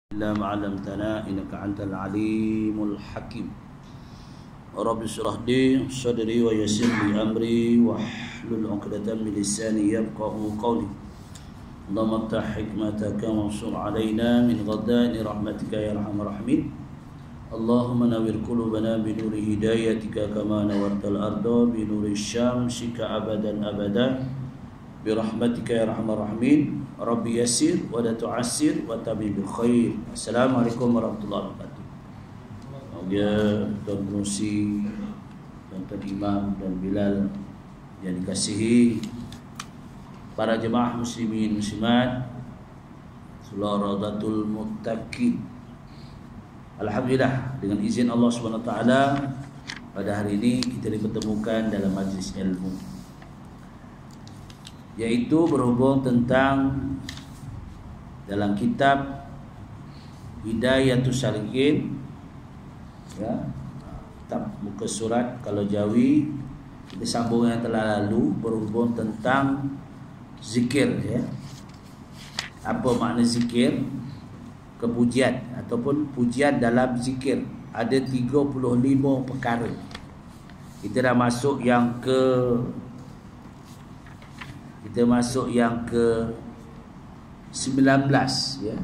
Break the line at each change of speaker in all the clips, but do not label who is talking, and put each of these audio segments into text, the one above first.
إلا ما علمتنا إنك أنت العليم الحكيم. رب اشرح لي صدري ويسر لي أمري واحلل عقدة من لساني يفقهوا قولي. اللهم افتح حكمتك وانصر علينا من غضاء رحمتك يا أرحم الراحمين. اللهم نور قلوبنا بنور هدايتك كما نورت الأرض بنور الشمس أبدا أبدا برحمتك يا أرحم الراحمين. Rabbi yasir wa la tu'assir wa tabi bil khair. Assalamualaikum warahmatullahi wabarakatuh. Semoga Tuan Pengurusi, Tuan Imam dan Bilal yang dikasihi, para jemaah muslimin muslimat Sularatul Muttaqin. Alhamdulillah, dengan izin Allah Subhanahu wa taala pada hari ini kita dipertemukan dalam majlis ilmu, yaitu berhubung tentang dalam kitab Hidayatus Salikin, ya, kitab muka surat kalau Jawi, kita sambung yang telah lalu berhubung tentang zikir, ya. Apa makna zikir? Kepujian ataupun pujian dalam zikir. Ada 35 perkara. Kita dah masuk yang ke 19, ya.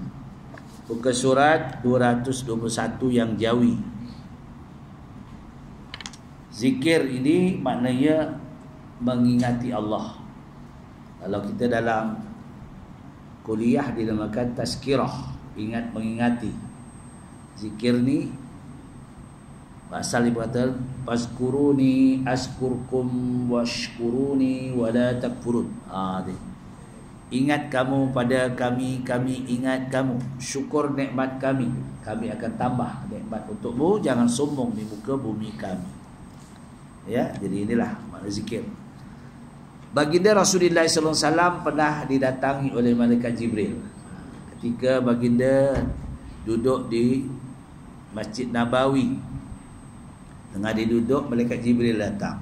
Muka surat 221 yang Jawi. Zikir ini maknanya mengingati Allah. Kalau kita dalam kuliah dinamakan tazkirah, ingat mengingati. Zikir ni pasal ibarat fazkuruni askurkum washkuruni wala takfurun. Ingat kamu pada kami, kami ingat kamu. Syukur nikmat kami, kami akan tambah nikmat untukmu. Jangan sombong di muka bumi kami. Ya, jadi inilah makna zikir. Baginda Rasulullah sallallahu alaihi wasallam pernah didatangi oleh malaikat Jibril. Ketika baginda duduk di Masjid Nabawi, tengah dia duduk, malaikat Jibril datang.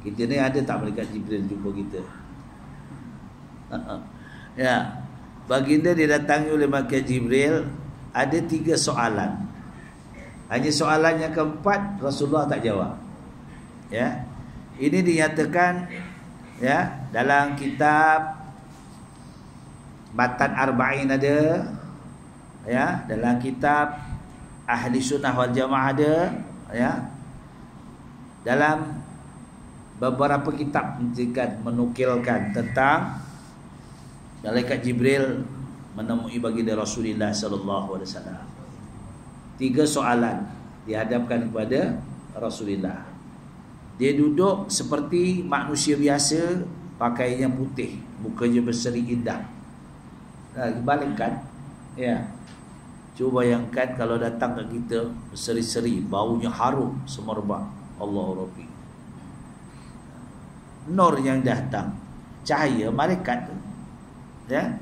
Kita ni ada tak malaikat Jibril jumpa kita? Ya, baginda didatangi oleh malaikat Jibril. Ada 3 soalan. Hanya soalan yang keempat Rasulullah tak jawab. Ya, ini dinyatakan, ya, dalam kitab Matan Arba'in ada, ya, dalam kitab Ahli Sunnah wal Jamaah ada, ya. Dalam beberapa kitab menukilkan tentang malaikat Jibril menemui baginda Rasulullah sallallahu alaihi wasallam. 3 soalan dihadapkan kepada Rasulullah. Dia duduk seperti manusia biasa, pakaiannya putih, mukanya berseri indah. Balikkan, ya. Cuba bayangkan kalau datang ke kita berseri-seri, baunya harum semerbak. Allah Rabbi. Nur yang datang, cahaya malaikat, ya.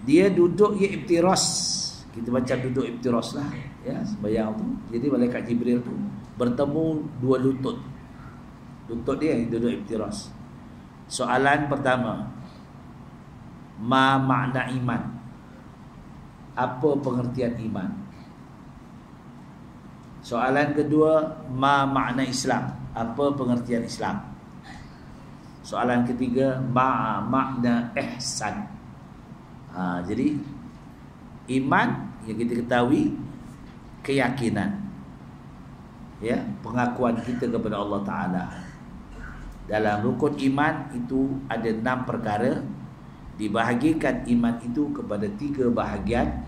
Dia duduk iktiras. Kita baca duduk iktiras lah, ya, sembahyang tu. Jadi malaikat Jibril tu bertemu 2 lutut. Lutut dia yang duduk iktiras. Soalan pertama, ma makna iman? Apa pengertian iman? Soalan kedua, ma makna Islam? Apa pengertian Islam? Soalan ketiga, ma makna ihsan? Jadi iman yang kita ketahui, keyakinan, ya, pengakuan kita kepada Allah Ta'ala. Dalam rukun iman itu ada 6 perkara. Dibahagikan iman itu kepada 3 bahagian.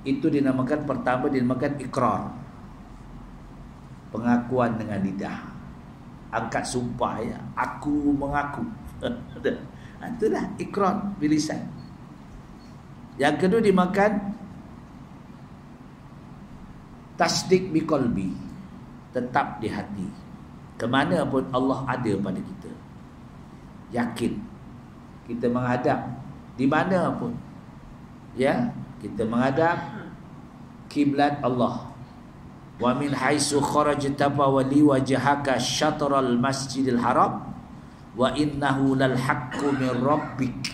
Itu dinamakan, pertama dinamakan ikrar, pengakuan dengan lidah, angkat sumpah, ya, aku mengaku. Itulah ikrar bilisan. Yang kedua dimakan tasdik biqalbi, tetap di hati. Kemana pun Allah ada pada kita, yakin. Kita menghadap di mana pun, ya, kita menghadap kiblat Allah. Wa min haitsu kharajta fawalli wajhaka syatral masjidil haram wa innahu lal haqqu min rabbik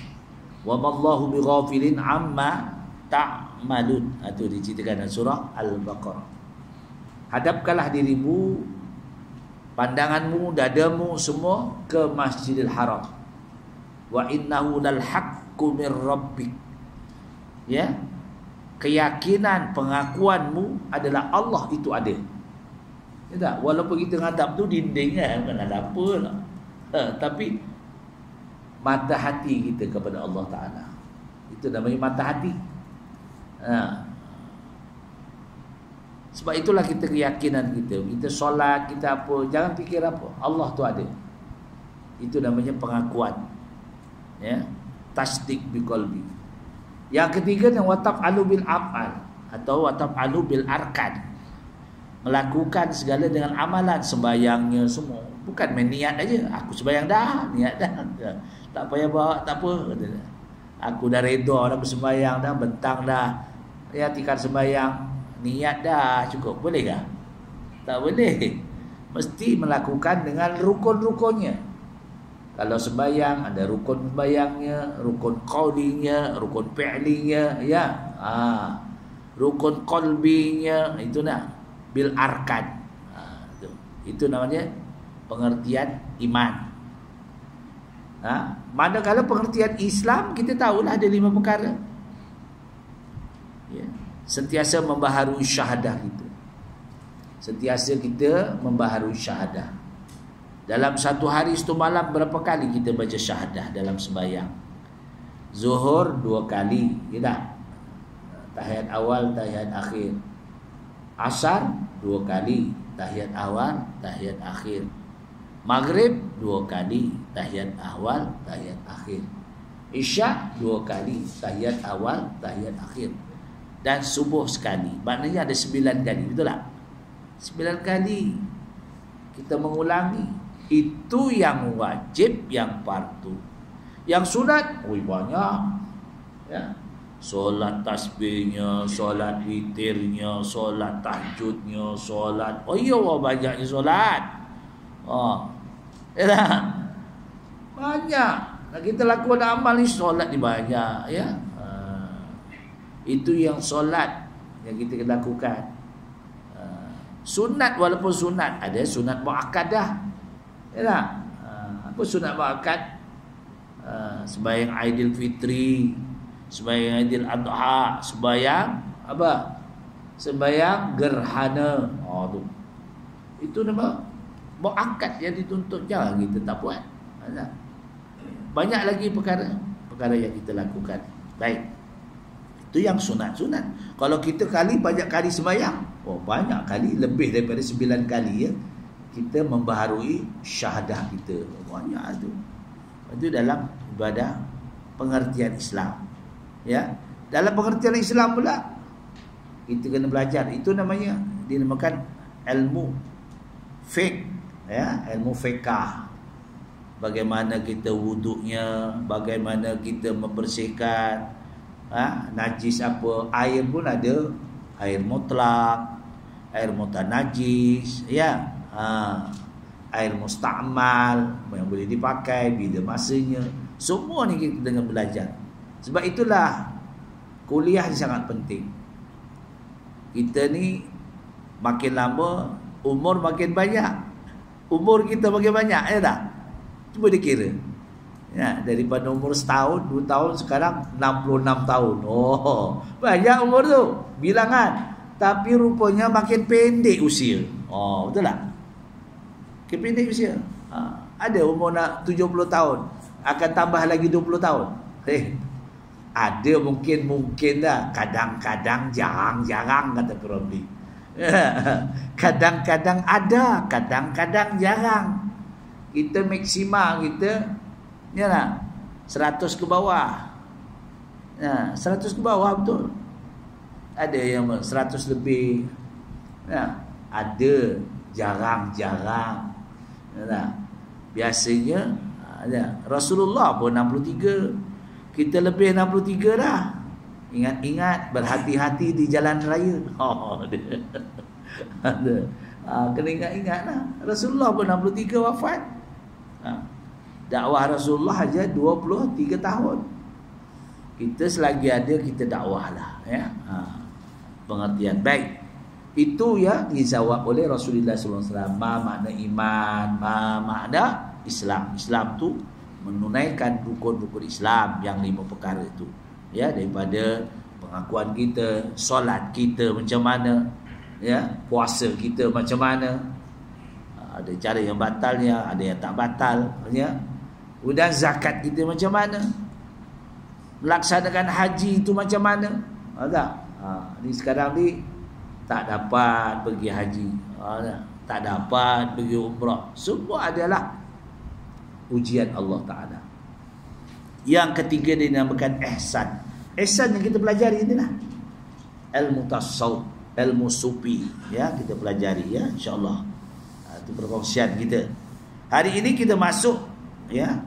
wa mallahu bighafilin amma ta'malun. Itu diceritakan dalam surah Al-Baqarah. Hadapkanlah dirimu, pandanganmu, dadamu semua ke Masjidil Haram. Wa innahu lal haqqu mir rabbik. Ya. Keyakinan, pengakuanmu adalah Allah itu ada. Ya tak? Walaupun kita ngadap tu dinding kan, bukan ada apa lah. Tapi mata hati kita kepada Allah Ta'ala, itu namanya mata hati. Sebab itulah kita keyakinan kita. Kita solat, kita apa, jangan fikir apa, Allah tu ada. Itu namanya pengakuan. Ya, tasdik biqalbi. Yang ketiga yang wataf'alu bil af'al atau wataf'alu bil arkan. Melakukan segala dengan amalan, sembahyangnya semua. Bukan main niat aja. Aku sembahyang dah, niat dah. Tak payah bawa, tak apa. Aku dah reda dah bersembahyang dah, bentang dah. Ya, tikar sembahyang, niat dah cukup. Boleh tak? Tak boleh. Mesti melakukan dengan rukun-rukunnya. Kalau sembahyang ada rukun sembahyangnya, rukun qaulinya, rukun fi'linya, ya. Rukun qalbinya, itu nak bil arkan. Itu namanya pengertian iman. Manakala pengertian Islam, kita tahulah ada 5 perkara. Ya. Sentiasa membaharui syahadah kita. Sentiasa kita membaharui syahadah. Dalam satu hari satu malam berapa kali kita baca syahadah dalam sembahyang? Zuhur 2 kali, ya tak? Tahiyat awal, tahiyat akhir. Asar 2 kali, tahiyat awal, tahiyat akhir. Maghrib 2 kali, tahiyat awal, tahiyat akhir. Isyak 2 kali, tahiyat awal, tahiyat akhir. Dan subuh sekali. Maknanya ada 9 kali, betul tak? 9 kali kita mengulangi. Itu yang wajib, yang fardu. Yang sunat, banyak. Ya. Solat tasbihnya, solat witirnya, solat tahajudnya, solat. Banyaknya solat. Ya. Banyak. Kita lakukan amal ni, solat ni banyak, ya. Itu yang solat yang kita lakukan. Sunat, walaupun sunat, ada sunat muakkadah. Ya, apa sunat muakkad? Sembahyang Aidilfitri, sembahyang Aidil Adha, sembahyang apa? Sembahyang gerhana. Tu. Itu nama muakkad yang dituntut, jangan kita tak buat. Banyak lagi perkara yang kita lakukan. Baik. Itu yang sunat-sunat. Kalau kita banyak kali sembahyang, banyak kali, lebih daripada 9 kali, ya, kita membaharui syahadah kita. Banyak tu. Itu dalam ibadah pengertian Islam. Ya, dalam pengertian Islam pula kita kena belajar. Itu namanya dinamakan ilmu fiqh, ya, ilmu fiqh. Bagaimana kita wuduknya, bagaimana kita membersihkan najis apa. Air pun ada air mutlak, air mutanajis, ya. Air musta'mal yang boleh dipakai bila masanya. Semua ni kita dengan belajar. Sebab itulah kuliah ni sangat penting. Kita ni makin lama umur makin banyak. Umur kita makin banyak, ya tak? Cuba dikira. Ya, daripada umur setahun, 2 tahun, sekarang 66 tahun. Banyak umur tu, bilangan. Tapi rupanya makin pendek usia. Betul tak? Makin pendek usia. Ada umur nak 70 tahun, akan tambah lagi 20 tahun. Ada mungkin dah. Kadang-kadang, jarang-jarang, kata Piramli. Kadang-kadang ada, kadang-kadang jarang. Kita maksima kita, ya lah, 100 ke bawah. 100 ke bawah betul. Ada yang 100 lebih. Ada, jarang-jarang. Biasanya Rasulullah pun 63. Kita lebih 63 dah. Ingat-ingat, berhati-hati di jalan raya. Kena ingat-ingat lah. Rasulullah pun 63 wafat. Dakwah Rasulullah aja 23 tahun. Kita selagi ada kita dakwah lah, ya. Pengertian baik. Itu yang dijawab oleh Rasulullah SAW. Ma makna iman, ma makna Islam. Islam tu menunaikan rukun-rukun Islam yang 5 perkara itu. Ya, daripada pengakuan kita, solat kita macam mana, ya, puasa kita macam mana. Ada cara yang batalnya, ada yang tak batal, ya. Kemudian zakat kita macam mana, melaksanakan haji itu macam mana. Tak? Ni sekarang ni tak dapat pergi haji, tak dapat pergi umrah. Semua adalah ujian Allah Ta'ala. Yang ketiga dinamakan ihsan. Ihsan yang kita pelajari inilah ilmu tasawuf, ilmu sufi, ya, kita pelajari, ya, insya-Allah. Itu perkongsian kita. Hari ini kita masuk, ya.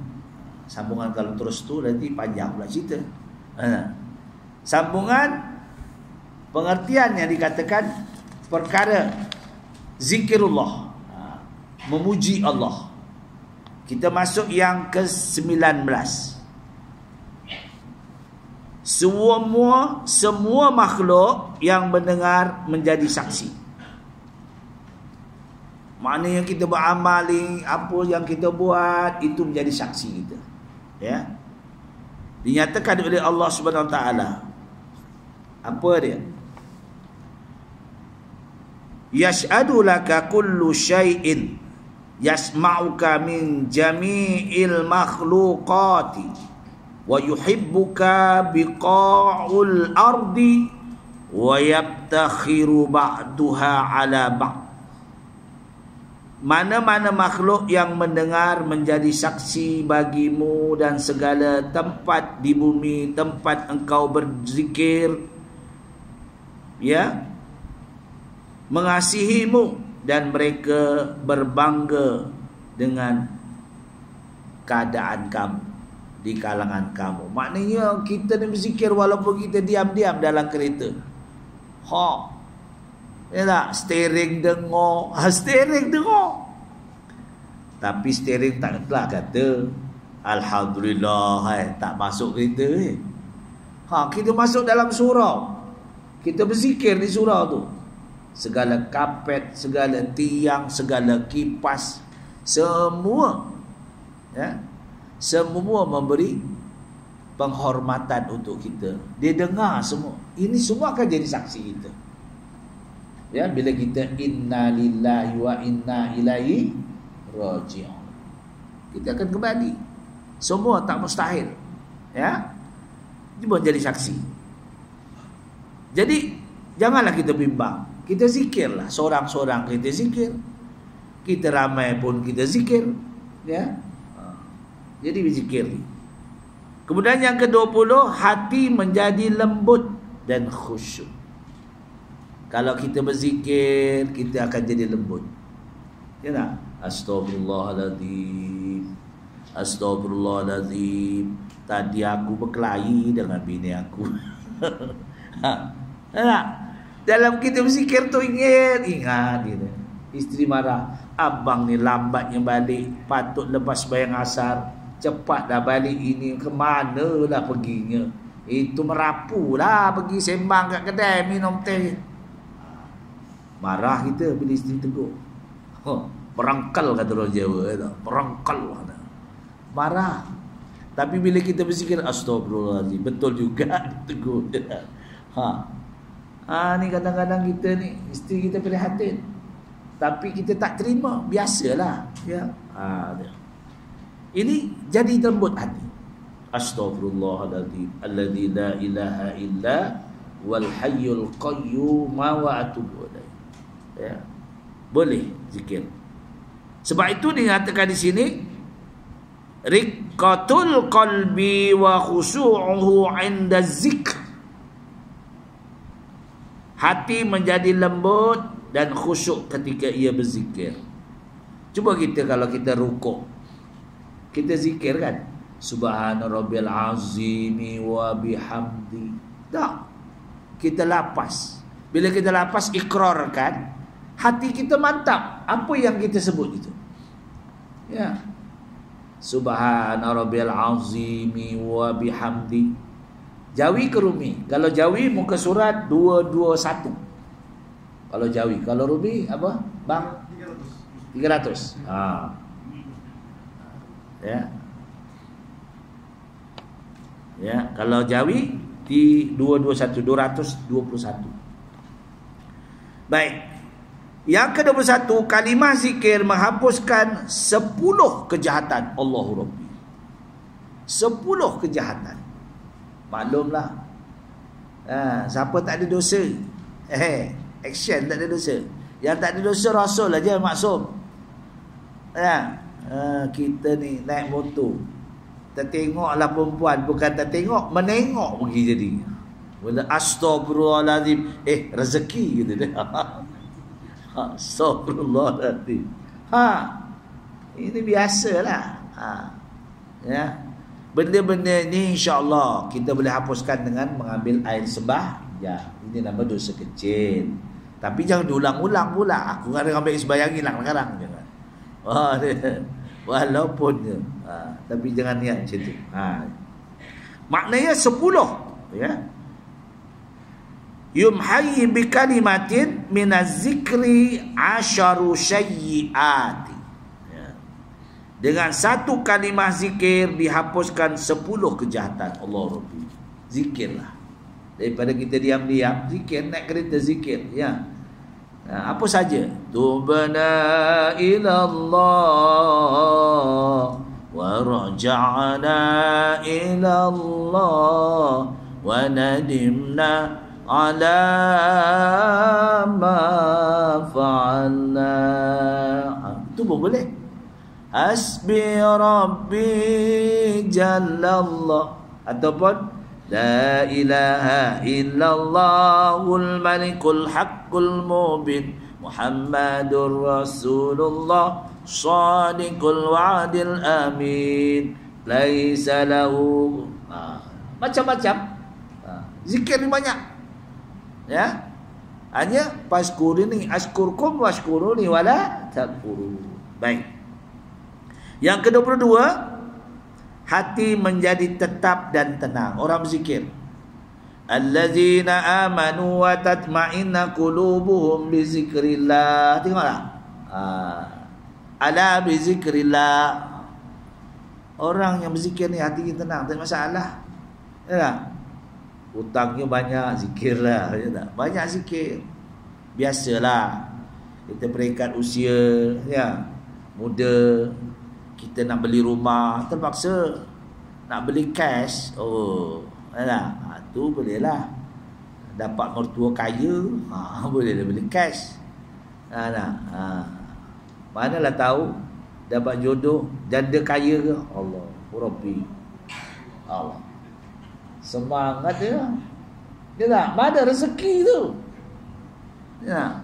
Sambungan kalau terus tu nanti panjang pula cerita. Sambungan pengertian yang dikatakan perkara zikirullah, memuji Allah. Kita masuk yang ke-19. Semua makhluk yang mendengar menjadi saksi. Maknanya kita beramal, apa yang kita buat itu menjadi saksi kita. Ya. Dinyatakan oleh Allah Subhanahu Wa Taala. Apa dia? Yash'adu laka kullu syai'in yasma'uka min jami'il makhluqati wa yuhibbuka biqa'ul ardi wa yabtakhiru ba'duha ala ba'd. Mana-mana makhluk yang mendengar menjadi saksi bagimu, dan segala tempat di bumi tempat engkau berzikir, ya, mengasihimu, dan mereka berbangga dengan keadaan kamu, di kalangan kamu. Maknanya kita ni berzikir walaupun kita diam-diam dalam kereta. Ya tak? Steering dengar. Steering dengar. Tapi steering taklah kata alhamdulillah, tak masuk kereta. Kita masuk dalam surau. Kita berzikir di surau tu. Segala kapet, segala tiang, segala kipas, semua, ya, semua memberi penghormatan untuk kita. Dia dengar semua. Ini semua akan jadi saksi kita. Ya, bila kita inna lillahi wa inna ilaihi raji'un, kita akan kembali. Semua tak mustahil, ya. Cuma jadi saksi. Jadi janganlah kita bimbang. Kita zikirlah, seorang-seorang kita zikir, kita ramai pun kita zikir, ya. Jadi berzikir. Kemudian yang ke-20, hati menjadi lembut dan khusyuk. Kalau kita berzikir, kita akan jadi lembut. Ya tak? Astagfirullahaladzim, astagfirullahaladzim. Tadi aku berkelahi dengan bini aku. Tak? Dalam kita berzikir tu ingat gitu. Isteri marah, abang ni lambatnya balik, patut lepas bayang asar, cepat dah balik ini, ke mana lah perginya? Itu merapu lah, pergi sembang kat kedai minum teh. Marah kita bila isteri tegur. Perangkal kata orang Jawa, perangkal. Marah. Tapi bila kita berzikir, astagfirullahaladzim, betul juga tegur. Ni kadang-kadang kita ni, isteri kita prihatin, tapi kita tak terima, biasalah, ya. Ini jadi lembut hati. Astaghfirullahaladzim alladzi la ilaha illa wal hayyul qayyum wa atubu ilaih. Ya. Boleh zikir. Sebab itu dikatakan di sini riqqatul qalbi wa khusyu'uhu 'inda zikr. Hati menjadi lembut dan khusyuk ketika ia berzikir. Cuba kita kalau kita rukuk, kita zikir kan, subhana rabbil azimi wa bihamdi. Tak. Kita lapas. Bila kita lapas, ikrar kan, hati kita mantap apa yang kita sebut itu. Ya. Subhana rabbil azimi wa bihamdi. Jawi ke Rumi? Kalau Jawi muka surat 221. Kalau Jawi, kalau Rumi apa? Bang 300. Ya. Ya, kalau Jawi di 221, 221. Baik. Yang ke-21, kalimah zikir menghapuskan 10 kejahatan. Allahu Rabbi. 10 kejahatan. Maklumlah. Siapa tak ada dosa? Action tak ada dosa. Yang tak ada dosa Rasul aja maksum. Kita ni naik motor, tertengoklah perempuan, bukan tertengok, menengok pergi jadi. Bila astagfirullahalazim, rezeki gitu dia. Astagfirullahalazim. Ini biasalah. Ya. Benda-benda ni insya-Allah kita boleh hapuskan dengan mengambil air sembah. Ya, ini nama dosa kecil. Tapi jangan diulang-ulang pula. Aku kadang ambil sembahyang hilang sekarang jangan. Walaupun tapi jangan niat macam tu. Maknanya 10, ya. Yumhayyi bi kalimatin minaz zikri asharu sayyiati. Dengan satu kalimah zikir dihapuskan 10 kejahatan. Allah Rabbi. Zikirlah. Daripada kita diam-diam, zikir, naik kereta zikir. Ya. Apa saja. Tubna ilallah wa raja'na ilallah wa nadimna ala ma fa'alna. Itu pun boleh. Hasbi Rabbi Jallallah, ataupun La ilaha illallahul malikul haqqul mubin Muhammadur Rasulullah Shadiqul wa'dil amin Laisa lahu. Macam-macam. Zikir ni banyak. Ya. Hanya paskurini askurkum washkuruni wala takfuru. Baik. Yang ke-22, hati menjadi tetap dan tenang. Orang berzikir. Allazina amanu wa tatma'inna qulubuhum bi zikrillah. Tengoklah. Ala bi zikrillah. Orang yang berzikir ni hatinya tenang, tak ada masalah. Ya tak? Hutangnya banyak, zikirlah. Ya tak? Banyak zikir. Biasalah. Kita peringkat usia, ya, muda. Kita nak beli rumah, terpaksa nak beli cash. Tu boleh lah. Dapat mertua kaya, boleh lah beli cash. Manalah tahu dapat jodoh janda kaya ke? Allah Rabbi. Allah. Semangat dia. Dia tak? Mana rezeki tu? Ya.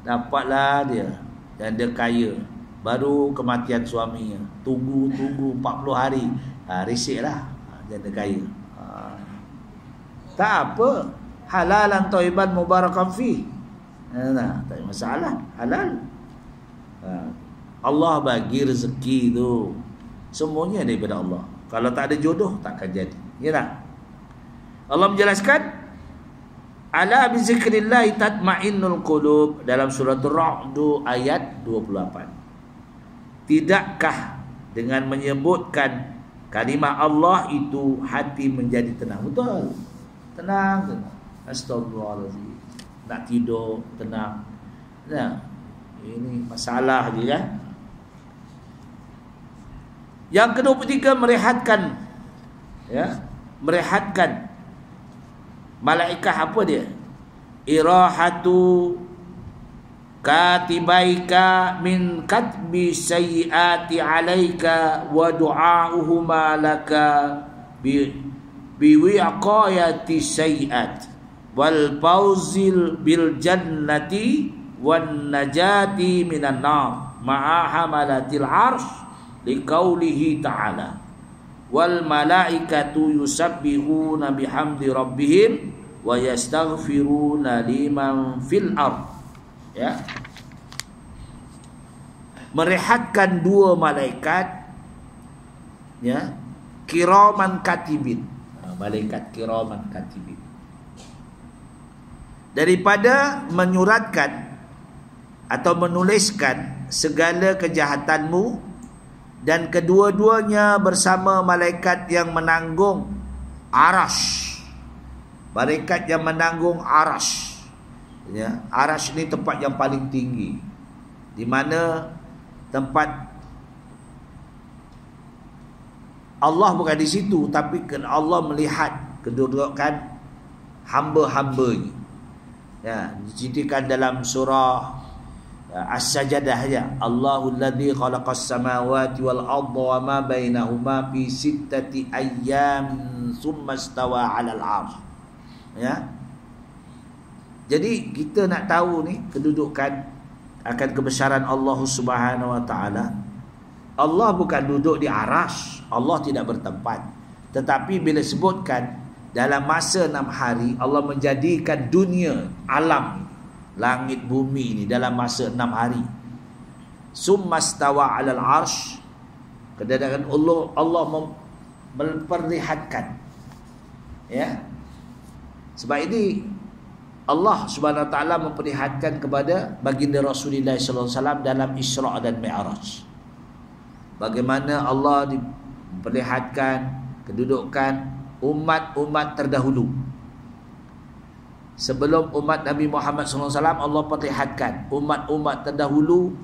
Dapatlah dia janda kaya. Baru kematian suaminya, tunggu 40 hari, resiklah janda kaya. Tak apa, halalan thayyiban mubarakan fi. Tak ada masalah, halal. Allah bagi rezeki tu semuanya daripada Allah. Kalau tak ada jodoh takkan jadi. Ya tak? Allah menjelaskan ala bi zikrillah tatma'innul qulub dalam surah Ar-Ra'd ayat 28. Tidakkah dengan menyebutkan kalimah Allah itu hati menjadi tenang? Betul. Tenang. Astagfirullahaladzim. Nak tidur tenang. Nah, ini masalah je kan. Yang ke-23, merehatkan, ya, merehatkan. Malaikat apa dia? Irahatu katibaika min katbi sayyiati alaika wa du'auhuma laka bi wiqayati sayyiat wal fawzil bil jannati wan najati minan nar ma'a hamalatil arsh liqaulihi ta'ala wal malaikatu yusabbihuna bihamdi rabbihim wa yastaghfiruna liman fil ardh. Ya, merehatkan 2 malaikat, ya, kiraman katibin. malaikat kiraman katibin. Daripada menyuratkan atau menuliskan segala kejahatanmu, dan kedua-duanya bersama malaikat yang menanggung arash. Malaikat yang menanggung arash. Ya, arash ni tempat yang paling tinggi, di mana tempat Allah bukan di situ, tapi Allah melihat kedudukan hamba-hambanya. Ya, diceritakan dalam surah As-Sajdah ya, Allahul ladzi khalaqas samawati wal arda wa ma bainahuma fi sittati ayyamin tsumma istawa 'alal 'arsy. Ya. Jadi kita nak tahu ni kedudukan akan kebesaran Allah Subhanahu wa taala. Allah bukan duduk di arasy, Allah tidak bertempat. Tetapi bila sebutkan dalam masa 6 hari Allah menjadikan dunia, alam, langit bumi ini dalam masa 6 hari. Summastawa 'alal 'arsy. Kedatangan Allah memperlihatkan. Ya. Sebab ini Allah Subhanahu wa taala memperlihatkan kepada baginda Rasulullah sallallahu alaihi wasallam dalam Isra dan Mi'raj. Bagaimana Allah diperlihatkan kedudukan umat-umat terdahulu. Sebelum umat Nabi Muhammad SAW, Allah perlihatkan umat-umat terdahulu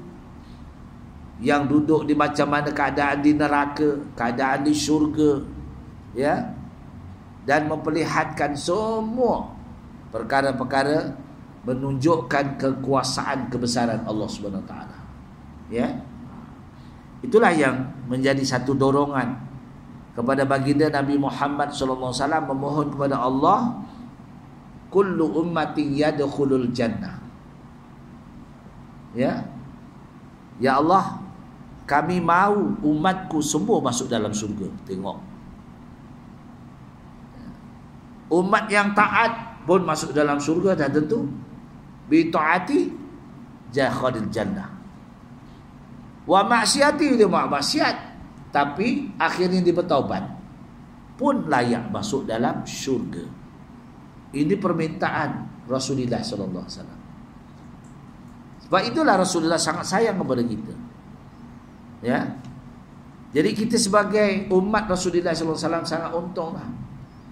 yang duduk di macam mana keadaan di neraka, keadaan di syurga, ya, dan memperlihatkan semua perkara-perkara menunjukkan kekuasaan kebesaran Allah Subhanahu Wa Taala. Ya, itulah yang menjadi satu dorongan kepada baginda Nabi Muhammad SAW memohon kepada Allah, kullu ummatin yadkhulul jannah. Ya. Ya Allah, kami mahu umatku semua masuk dalam surga. Tengok. Umat yang taat pun masuk dalam surga, dah tentu. Bi taati jakhadil jannah. Wa maksiati dia maksiat, tapi akhirnya dia bertaubat, pun layak masuk dalam syurga. Ini permintaan Rasulullah sallallahu alaihi wasallam. Sebab itulah Rasulullah sangat sayang kepada kita. Ya. Jadi kita sebagai umat Rasulullah sallallahu alaihi wasallam sangat untunglah.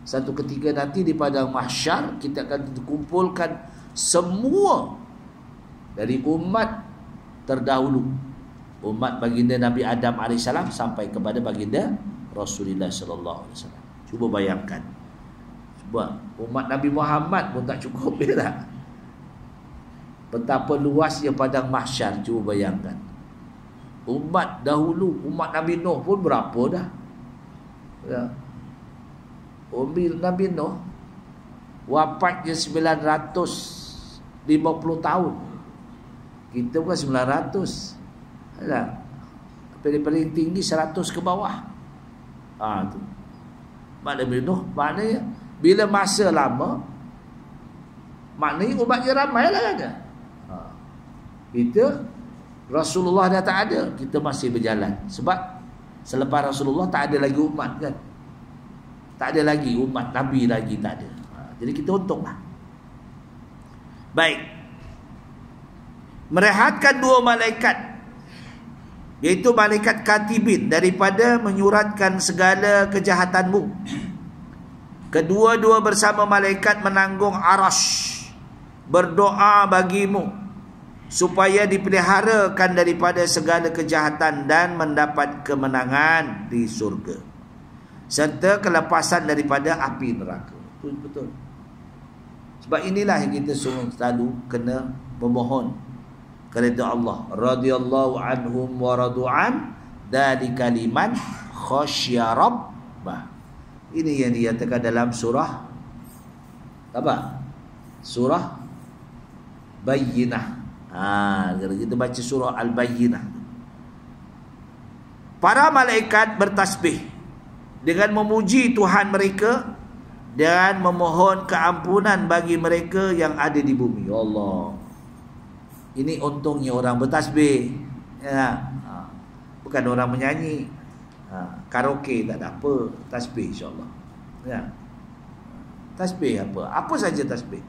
Satu ketika nanti di padang mahsyar kita akan dikumpulkan semua dari umat terdahulu, umat baginda Nabi Adam alaihissalam sampai kepada baginda Rasulullah sallallahu alaihi wasallam. Cuba bayangkan. Cuba umat Nabi Muhammad pun tak cukup ya. Betapa luasnya padang mahsyar, cuba bayangkan. Umat dahulu, umat Nabi Nuh pun berapa dah? Ya. Nabi Nuh wafatnya 950 tahun. Kita bukan 900. Ada. Paling tinggi 100 ke bawah. Tu. Maknanya bila masa lama, maknanya umatnya ramai lah kan. Kita Rasulullah dah tak ada, kita masih berjalan. Sebab selepas Rasulullah tak ada lagi umat kan. Tak ada lagi umat Nabi lagi, tak ada. Jadi kita untunglah. Baik. Merehatkan dua malaikat, iaitu malaikat katibin, daripada menyuratkan segala kejahatanmu. Kedua-dua bersama malaikat menanggung arash, berdoa bagimu supaya dipeliharakan daripada segala kejahatan dan mendapat kemenangan di surga, serta kelepasan daripada api neraka. Betul. Sebab inilah yang kita selalu kena memohon kepada Allah. Radhiyallahu anhum wa radu'an, dzalika liman khasyya rabbah. Ini yang dinyatakan dalam surah apa? Surah Bayyinah. Kalau kita baca surah Al-Bayyinah, para malaikat bertasbih dengan memuji Tuhan mereka dan memohon keampunan bagi mereka yang ada di bumi. Ya Allah, ini untungnya orang bertasbih, ya. Bukan orang menyanyi. Karaoke tak ada apa, tasbih insya-Allah. Ya. Tasbih apa? Apa saja tasbih.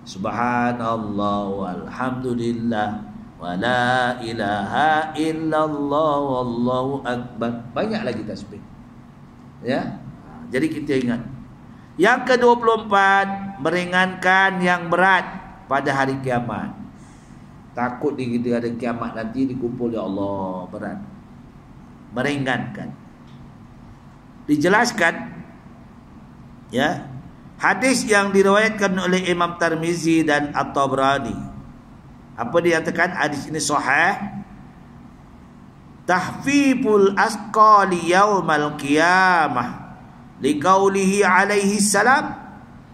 Subhanallah walhamdulillah wa la ilaha illallah wallahu akbar. Banyak lagi tasbih. Ya. Jadi kita ingat. Yang ke-24, meringankan yang berat pada hari kiamat. Takut kita ada kiamat nanti dikumpul, ya Allah, berat. Meringankan. Dijelaskan, ya, hadis yang diriwayatkan oleh Imam Tirmizi dan At-Tabrani. Apa dia katakan? Hadis ini sahih. Tahfiful asqali yaumal qiyamah liqaulihi alaihi salam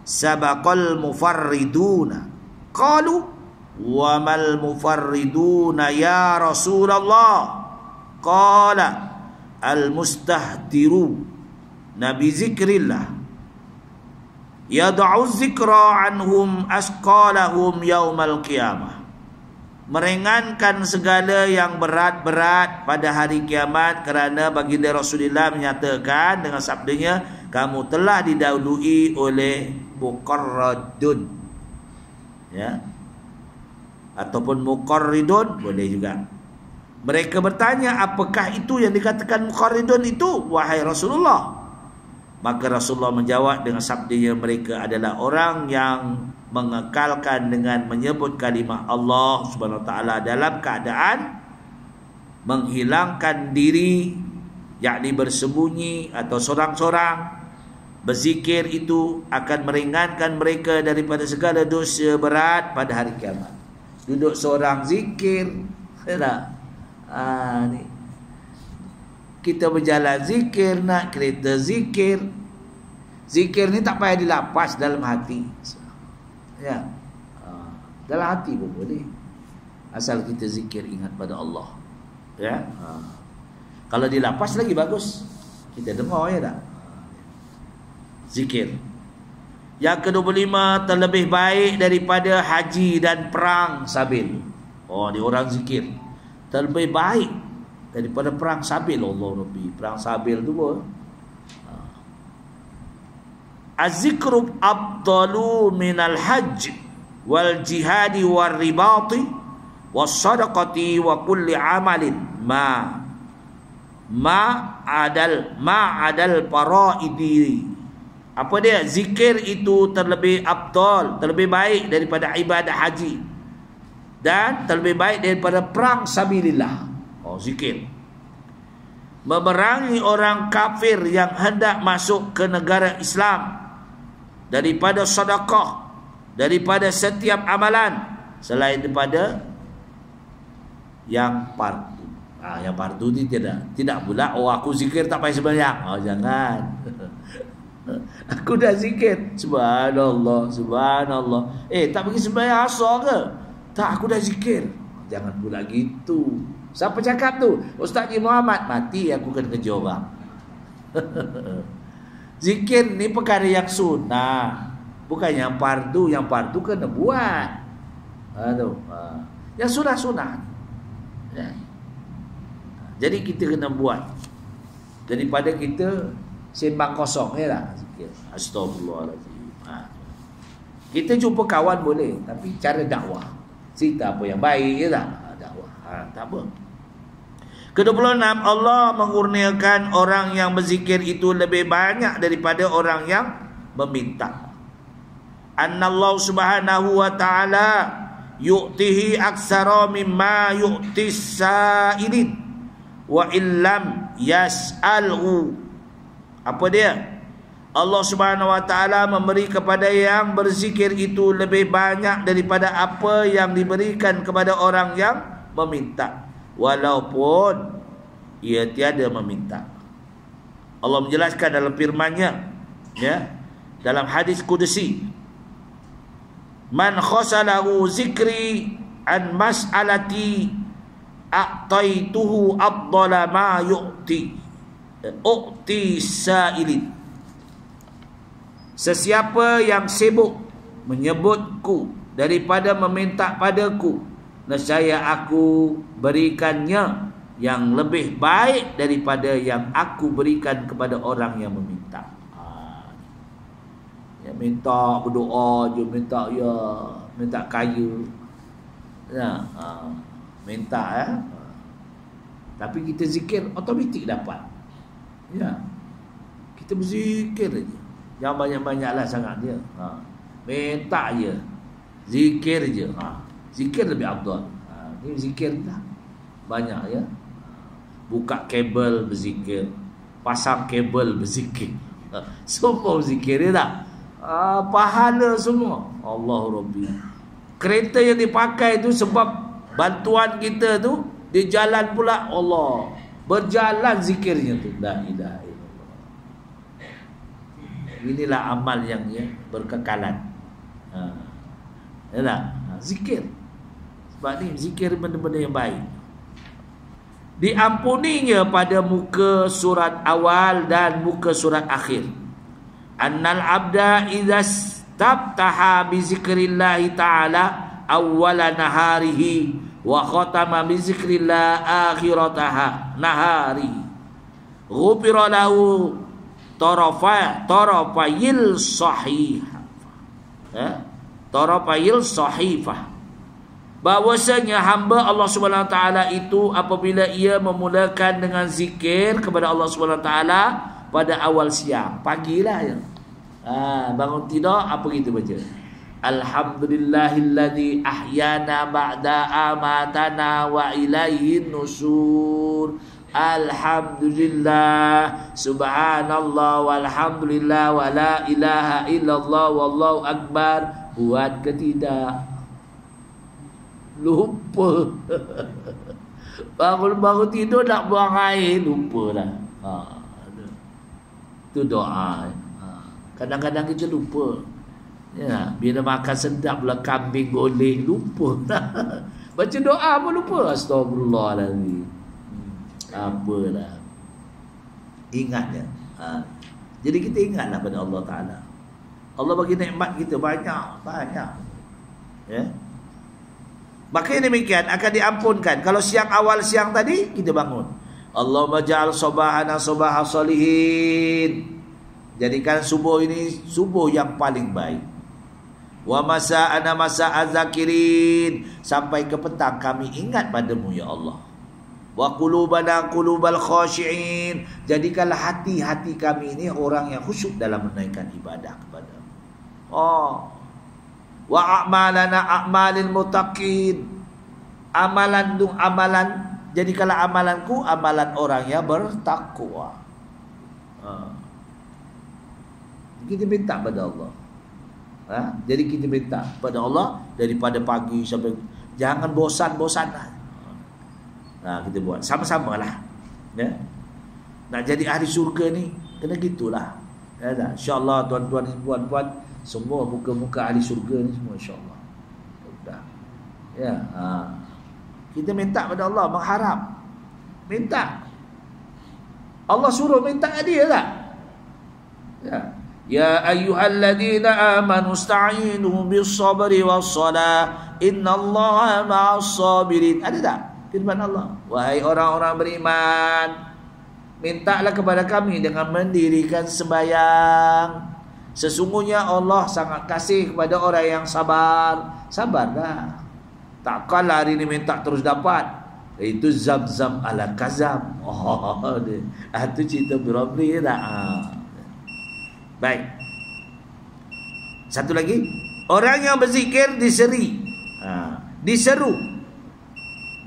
sabaqal mufarriduna qalu wa mal mufarriduna ya Rasulullah qala al mustahdiru nabi zikrillah yad'u zikra anhum asqalahum yaumal qiyamah. Meringankan segala yang berat-berat pada hari kiamat, kerana baginda Rasulullah menyatakan dengan sabdanya, kamu telah didahului oleh muqarradun, ya, ataupun muqarridun boleh juga. Mereka bertanya, apakah itu yang dikatakan muqarridun itu, wahai Rasulullah? Maka Rasulullah menjawab dengan sabdanya, mereka adalah orang yang mengekalkan dengan menyebut kalimah Allah Subhanahu wa taala dalam keadaan menghilangkan diri, yakni bersembunyi atau sorang-sorang. Berzikir itu akan meringankan mereka daripada segala dosa berat pada hari kiamat. Duduk seorang zikir, ni. Kita berjalan zikir, nak kereta zikir. Zikir ni tak payah dilapas dalam hati. Ya, dalam hati pun boleh, asal kita zikir ingat pada Allah. Ya, kalau dilapas lagi bagus, kita dengar, ya tak? Zikir. Yang ke-25, terlebih baik daripada haji dan perang sabil. Oh, dia orang zikir terlebih baik daripada perang sabil. Allah Rabbi, perang sabil tu pun az-zikru afdalu minal hajj wal jihadi war ribati was sadaqati wa kulli amalin ma adal faraidi. Apa dia? Zikir itu terlebih afdal, terlebih baik daripada ibadah haji dan terlebih baik daripada perang sabilillah. Oh, zikir memerangi orang kafir yang hendak masuk ke negara Islam, daripada sedekah, daripada setiap amalan selain daripada yang fardu. Yang fardu ni tidak pula, oh aku zikir tak payah sembahyang. Oh, jangan. Aku dah zikir, subhanallah, subhanallah. Tak pergi sembahyang asar ke? Tak, aku dah zikir. Jangan pula gitu. Siapa cakap tu? Ustaz Haji Muhammad. Mati aku kena kerja orang. Zikir ni perkara yang sunnah, bukan yang fardu. Yang fardu kena buat. Yang sunah-sunah. Ya. Jadi kita kena buat, daripada kita sembang kosong, ya tak? Zikir. Astagfirullahaladzim. Kita jumpa kawan boleh, tapi cara dakwah, cerita apa yang baik, ya tak? Dakwah. Tak apa. Ke-26, Allah mengurniakan orang yang berzikir itu lebih banyak daripada orang yang meminta. Annallahu subhanahu wa ta'ala yu'tihi aksara mimma yu'tis sa'ilin wa illam yas'alhu. Apa dia? Allah subhanahu wa ta'ala memberi kepada yang berzikir itu lebih banyak daripada apa yang diberikan kepada orang yang meminta, walaupun ia tiada meminta. Allah menjelaskan dalam firman-Nya, ya, dalam hadis qudsi, man khasalahu zikri an mas'alati a'taituhu afdala ma yu'ti sa'ilin. Sesiapa yang sibuk menyebutku daripada meminta padaku, nescaya aku berikannya yang lebih baik daripada yang aku berikan kepada orang yang meminta. minta berdoa je, minta kaya. Ya, minta tapi kita zikir automatik dapat. Ya. Kita berzikir aja. Jangan banyak-banyaklah sangat dia. Minta je. Zikir je. Zikir lebih afdal. Ni zikir dah. Banyak ya. Buka kabel berzikir, pasang kabel berzikir. Semua berzikir ya tak? Pahala semua. Allah Rabbi. Kereta yang dipakai tu sebab bantuan kita tu, di jalan pula Allah. Berjalan zikirnya tu. La ilaha illallah. Inilah amal yang berkekalan. Ya tak? Zikir. Sebab ni zikir benda-benda yang baik. Diampuninya pada muka surat awal dan muka surat akhir. Annal abda idza tabtaha bi zikrillah ta'ala awwala naharihi wa khatama bi zikrillah akhirataha nahari ghufira lahu tarafayil sahihah. Tarafayil sahifah. Bahwasanya hamba Allah Subhanahu Wa Taala itu apabila ia memulakan dengan zikir kepada Allah Subhanahu Wa Taala pada awal siang, pagilah ya. Bangun tidur apa kita baca? Alhamdulillahilladzi ahyana ba'da amatana wa ilaihin nusur. Alhamdulillah, subhanallah, walhamdulillah, wa la ilaha illallah, wallahu akbar. Buat ke tidak? Lupa. Bangun tidur nak buang air, lupa dah. Itu doa. Kadang-kadang kita lupa. Ya, bila makan sedap pula kambing goleng, lupa. Baca doa pun lupa. Astagfirullahaladzim. Apalah. Ingatnya. Jadi kita ingatlah pada Allah Ta'ala. Allah bagi nikmat kita banyak. Ya. Makanya demikian akan diampunkan. Kalau awal siang tadi kita bangun. Allahumma ja'al sabahana sabaha salihin. Jadikan subuh ini subuh yang paling baik. Wa masa'ana masa'a zakirin. Sampai ke petang kami ingat padamu ya Allah. Wa qulubana qulubal khashi'in. Jadikanlah hati-hati kami ini orang yang khusyuk dalam menaikkan ibadah kepadamu. Wa a'malana a'malil muttaqin. Amalan jadikanlah amalanku amalan orang yang bertakwa. Kita minta pada Allah. Jadi kita minta pada Allah daripada pagi sampai, jangan bosan-bosanlah. Kita buat sama-sama lah. Ya. Nak jadi ahli syurga ni kena gitulah. Ya tak? InsyaAllah tuan-tuan dan puan-puan semua muka-muka ahli syurga ni semua insyaAllah. Sudah. Ya. Kita minta pada Allah, mengharap. Minta. Allah suruh minta dia tak? Ya. Ya ayyuhalladzina amanu ista'inu bis-sabri was-salah innallaha ma'as-sabirin. Ada tak firman Allah? Wahai orang-orang beriman, mintalah kepada kami dengan mendirikan sembahyang. Sesungguhnya Allah sangat kasih kepada orang yang sabar. Sabarlah. Takkanlah hari ini minta terus dapat. Itu zam-zam ala kazam. Itu cerita berabri tak? Baik. Satu lagi, orang yang berzikir diseru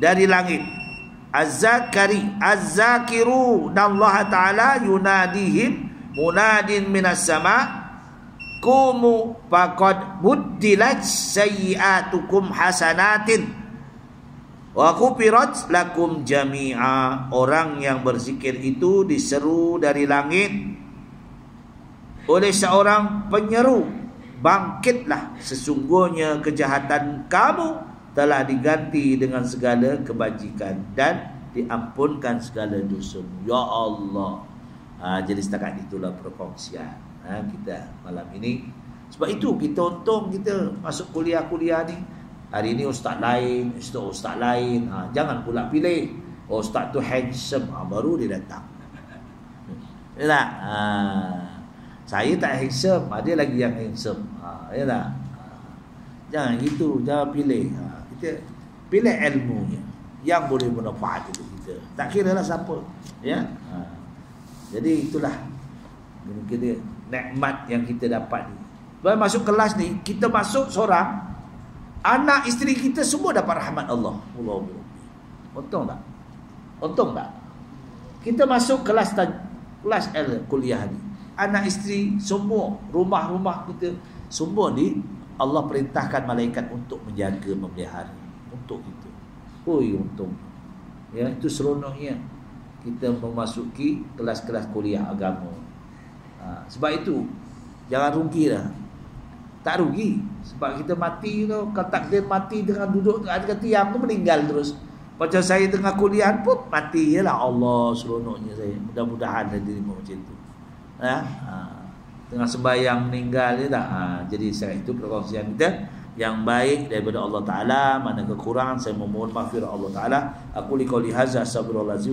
dari langit. Az-zakiru Allah Ta'ala yunadihim munadin minas sama kumu faqad buddilat sayyi'atukum hasanatin wa kufirat lakum jami'a. Orang yang berzikir itu diseru dari langit oleh seorang penyeru, bangkitlah, sesungguhnya kejahatan kamu telah diganti dengan segala kebajikan dan diampunkan segala dosamu. Ya Allah. Jadi setakat itulah perkongsian kita malam ini. Sebab itu kita untung kita masuk kuliah-kuliah ni. Hari ni ustaz lain, ustaz lain. Jangan pula pilih ustaz tu handsome, baru dia datang. Ya tak? Saya tak handsome, ada lagi yang handsome. Ya tak? Jangan gitu, jangan pilih. Kita pilih ilmunya yang boleh bermanfaat untuk kita. Tak kira lah siapa, ya. Jadi itulah mungkin nikmat yang kita dapat ni. Bila masuk kelas ni, kita masuk seorang, anak isteri kita semua dapat rahmat Allah. Untung tak? Untung tak? Kita masuk kelas kuliah ni, anak isteri semua, rumah-rumah kita semua ni Allah perintahkan malaikat untuk menjaga, memelihara untuk kita. Oi, untung. Ya, itu seronoknya kita memasuki kelas-kelas kuliah agama. Sebab itu jangan rugilah. Tak rugi. Sebab kita mati tu, kalau takdir mati dengan duduk dekat tiang tu, meninggal terus. Macam saya tengah kuliah pun mati je lah. Allah, seronoknya saya. Mudah-mudahan ada dirimu macam tu. Tengah sembahyang meninggal je tak. Jadi saya itu perkongsian kita yang baik daripada Allah Ta'ala. Mana kekurangan saya memohon maghfirah Allah Ta'ala. Aku li qouli hadza, astagfirullahalazim.